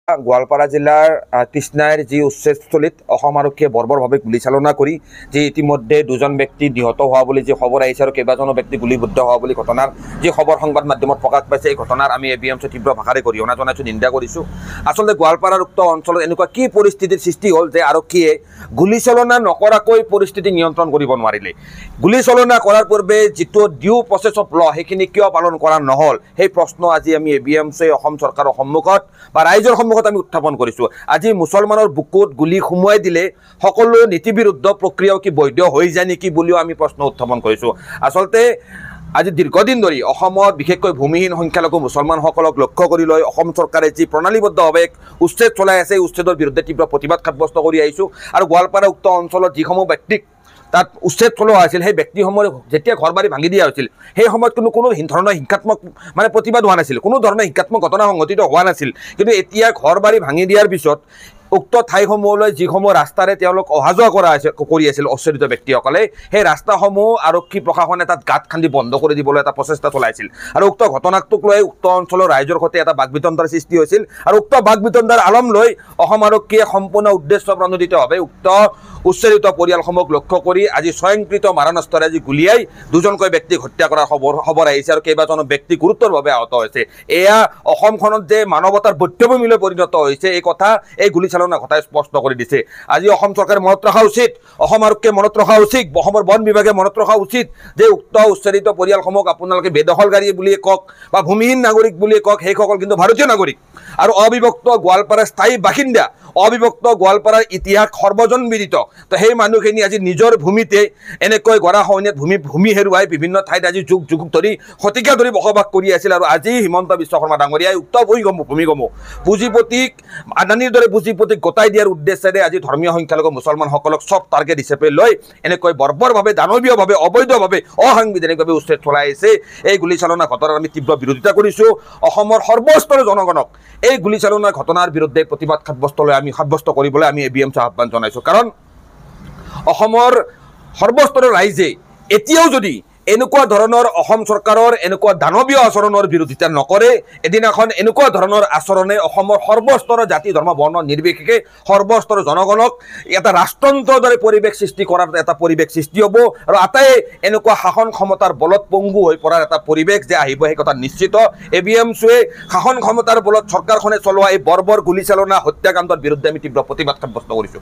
গোৱালপাৰা জিলাৰ কৃষ্ণাইৰ যি উচ্ছেদস্থলীত অসম আৰক্ষীয়ে বৰ্বৰভাৱে গুলীচালনা কৰি যি ইতিমধ্যে দুজন ব্যক্তি নিহত হোৱা বুলি যি খবৰ আহিছে আৰু কেইবাজনো ব্যক্তি গুলীবদ্ধ হোৱা বুলি ঘটনাৰ যি খবৰ সংবাদ মাধ্যমত প্ৰকাশ পাইছে, এই ঘটনাৰ আমি এবিএমচি তীব্ৰ ভাষাৰে গৰিহণা জনাইছোঁ, নিন্দা কৰিছোঁ। আচলতে গোৱালপাৰাৰ উক্ত অঞ্চলত এনেকুৱা কি পৰিস্থিতিৰ সৃষ্টি হ'ল যে আৰক্ষীয়ে গুলীচালনা নকৰাকৈ পৰিস্থিতি নিয়ন্ত্ৰণ কৰিব নোৱাৰিলে। গুলীচালনা কৰাৰ পূৰ্বে যিটো ডিউ প্ৰচেছ অফ ল সেইখিনি কিয় পালন কৰা নহ'ল, সেই প্ৰশ্ন আজি আমি এবিএমচি অসম চৰকাৰৰ সন্মুখত বা ৰাইজৰ সন্মুখত আমি উত্থাপন কৰিছোঁ। আজি মুছলমানৰ বুকুত গুলি সুমুৱাই দিলে সকলো নীতিবিৰুদ্ধ প্ৰক্ৰিয়াও কি বৈধ হৈ যায় নেকি বুলিও আমি প্ৰশ্ন উত্থাপন কৰিছোঁ। আচলতে আজি দীৰ্ঘদিন ধৰি অসমত বিশেষকৈ ভূমিহীন সংখ্যালঘু মুছলমানসকলক লক্ষ্য কৰি লৈ অসম চৰকাৰে যি প্ৰণালীবদ্ধভাৱে উচ্ছেদ চলাই আছে, উচ্ছেদৰ বিৰুদ্ধে তীব্ৰ প্ৰতিবাদ সাব্যস্ত কৰি আহিছোঁ। আৰু গোৱালপাৰা উক্ত অঞ্চলত যিসমূহ ব্যক্তিক তাত উচ্ছেদ চলোৱা হৈছিল, সেই ব্যক্তিসমূহ যেতিয়া ঘৰ বাৰী ভাঙি দিয়া হৈছিল, সেই সময়ত কোনো ধৰণৰ হিংসাত্মক প্ৰতিবাদ হোৱা নাছিল, কোনো ধৰণৰ হিংসাত্মক ঘটনা সংঘটিত হোৱা নাছিল। কিন্তু এতিয়া ঘৰ বাৰী ভাঙি দিয়াৰ পিছত উক্ত ঠাইসমূহলৈ যিসমূহ ৰাস্তাৰে তেওঁলোক অহা যোৱা কৰি আছিল উচ্ছেদিত ব্যক্তিসকলে, সেই ৰাস্তাসমূহ আৰক্ষী প্ৰশাসনে তাত গাঁত খান্দি বন্ধ কৰি দিবলৈ এটা প্ৰচেষ্টা চলাইছিল। আৰু উক্ত ঘটনাটোক লৈ উক্ত অঞ্চলৰ ৰাইজৰ সৈতে এটা বাক বিতণ্ডাৰ সৃষ্টি হৈছিল। আৰু উক্ত বাক বিতণ্ডাৰ আলম লৈ অসম আৰক্ষীয়ে সম্পূৰ্ণ উদ্দেশ্য প্ৰণোদিতভাৱে উক্ত উচ্ছেদিত পৰিয়ালসমূহক লক্ষ্য কৰি আজি স্বয়ংকৃত মাৰণাস্ত্ৰৰে আজি গুলীয়াই দুজনকৈ ব্যক্তিক হত্যা কৰাৰ খবৰ আহিছে আৰু কেইবাজনো ব্যক্তি গুৰুতৰভাৱে আহত হৈছে। এয়া অসমখনত যে মানৱতাৰ বধ্যভূমিলৈ পৰিণত হৈছে, এই কথা এই গুলীচালনা ঘটাই স্পষ্ট কৰি দিছে। আজি অসম চৰকাৰে মনত ৰখা উচিত, অসম আৰক্ষীয়ে মনত ৰখা উচিত, অসমৰ বন বিভাগে মনত ৰখা উচিত যে উক্ত উচ্ছেদিত পৰিয়ালসমূহক আপোনালোকে বেদখলকাৰী বুলিয়ে কওক বা ভূমিহীন নাগৰিক বুলিয়ে কওক, সেইসকল কিন্তু ভাৰতীয় নাগৰিক আৰু অবিভক্ত গোৱালপাৰাৰ স্থায়ী বাসিন্দা। অবিভক্ত গোৱালপাৰাৰ ইতিহাস সৰ্বজনবিদিত। তো সেই মানুহখিনি আজি নিজৰ ভূমিতে এনেকৈ গৰাখহনীয়াত ভূমি হেৰুৱাই বিভিন্ন ঠাইত আজি যুগ যুগ ধৰি শতিকা ধৰি বসবাস কৰি আছিল। আৰু আজি হিমন্ত বিশ্ব শৰ্মা ডাঙৰীয়াই উক্ত ভূমিসমূহ পুঁজিপতিক আদানীৰ দৰে পুঁজিপতিক গতাই দিয়াৰ উদ্দেশ্যেৰে আজি ধৰ্মীয় সংখ্যালঘু মুছলমানসকলক চব টাৰ্গেট হিচাপে লৈ এনেকৈ বৰ্বৰভাৱে দানৱীয়ভাৱে অবৈধভাৱে অসাংবিধানিকভাৱে উচ্ছেদ চলাই আহিছে। এই গুলীচালনা ঘটনাৰ আমি তীব্ৰ বিৰোধিতা কৰিছোঁ। অসমৰ সৰ্বস্তৰৰ জনগণক এই গুলীচালনা ঘটনাৰ বিৰুদ্ধে প্ৰতিবাদ সাব্যস্ত কৰিবলৈ আমি এবিএমচি আহ্বান জনাইছোঁ। কাৰণ অসমৰ সৰ্বস্তৰৰ ৰাইজে এতিয়াও যদি এনেকুৱা ধৰণৰ অসম চৰকাৰৰ এনেকুৱা দানৱীয় আচৰণৰ বিৰোধিতা নকৰে, এদিনাখন এনেকুৱা ধৰণৰ আচৰণে অসমৰ সৰ্বস্তৰৰ জাতি ধৰ্ম বৰ্ণ নিৰ্বিশেষে সৰ্বস্তৰৰ জনগণক এটা ৰাষ্ট্ৰন্ত্ৰৰ দৰে পৰিৱেশ সৃষ্টি কৰাৰ এটা পৰিৱেশ সৃষ্টি হ'ব। আৰু আটাই এনেকুৱা শাসন ক্ষমতাৰ বলত পংগু হৈ পৰাৰ এটা পৰিৱেশ যে আহিব, সেই কথা নিশ্চিত। এবিএমচিয়ে শাসন ক্ষমতাৰ বলত চৰকাৰখনে চলোৱা এই বৰ্বৰ গুলীচালনা হত্যাকাণ্ডৰ বিৰুদ্ধে আমি তীব্ৰ প্ৰতিবাদ সাব্যস্ত কৰিছোঁ।